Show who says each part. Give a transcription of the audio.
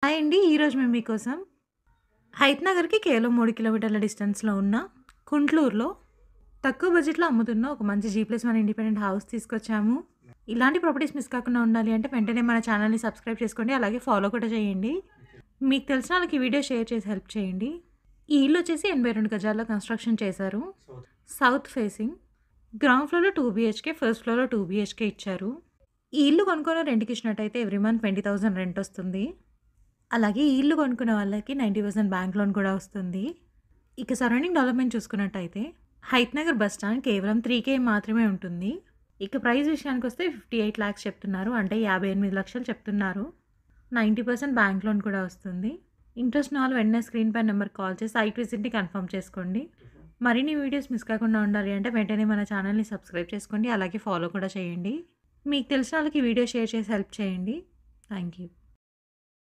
Speaker 1: Hi అండి. ఈరోజు మేము మీకోసం హైత్ నగర్‌కి కేవలం 3 కిలోమీటర్ల డిస్టెన్స్‌లో ఉన్న కుంట్లూరులో తక్కువ బడ్జెట్‌లో అమ్ముతున్న ఒక మంచి జీ+1 ఇండిపెండెంట్ హౌస్ తీసుకొచ్చాము. ఇలాంటి ప్రాపర్టీస్ మిస్ కాకుండా ఉండాలి అంటే వెంటనే మన ఛానల్‌ని సబ్స్క్రైబ్ చేసుకోండి. అలాగే ఫాలో కూడా చేయండి. మీకు తెలిసిన వాళ్ళకి ఈ వీడియో షేర్ చేసి హెల్ప్ చేయండి. ఈ ఇల్లు వచ్చేసి 82 గజాల్లో కన్‌స్ట్రక్షన్ చేశారు. South facing. గ్రౌండ్ ఫ్లోర్‌లో 2 బీహెచ్‌కే, ఫస్ట్ ఫ్లోర్‌లో 2 బీహెచ్‌కే ఇచ్చారు. ఈ ఇల్లు కొనుక్కొని రెంట్‌కి ఇచ్చినట్టయితే ఎవ్రీ మంత్ 20,000 రెంట్ వస్తుంది. అలాగే ఈ ఇల్లు కొనుక్కున్న వాళ్ళకి 90% బ్యాంక్ లోన్ కూడా వస్తుంది. ఇక సరౌండింగ్ డెవలప్‌మెంట్ చూసుకున్నట్టయితే హైత్ నగర్ బస్ స్టాండ్ కేవలం 3,000 మాత్రమే ఉంటుంది. ఇక ప్రైస్ విషయానికొస్తే 58,00,000 చెప్తున్నారు. అంటే 58,00,000 చెప్తున్నారు. 90% బ్యాంక్ లోన్ కూడా వస్తుంది. ఇంట్రెస్ట్ ఉన్న వాళ్ళు వెంటనే స్క్రీన్ పై నెంబర్‌కి కాల్ చేసి సైట్ విజిట్‌ని కన్ఫర్మ్ చేసుకోండి. మరిన్ని వీడియోస్ మిస్ కాకుండా ఉండాలి అంటే వెంటనే మన ఛానల్‌ని సబ్స్క్రైబ్ చేసుకోండి. అలాగే ఫాలో కూడా చేయండి. మీకు తెలిసిన వాళ్ళకి ఈ వీడియో షేర్ చేసి హెల్ప్ చేయండి. Thank you.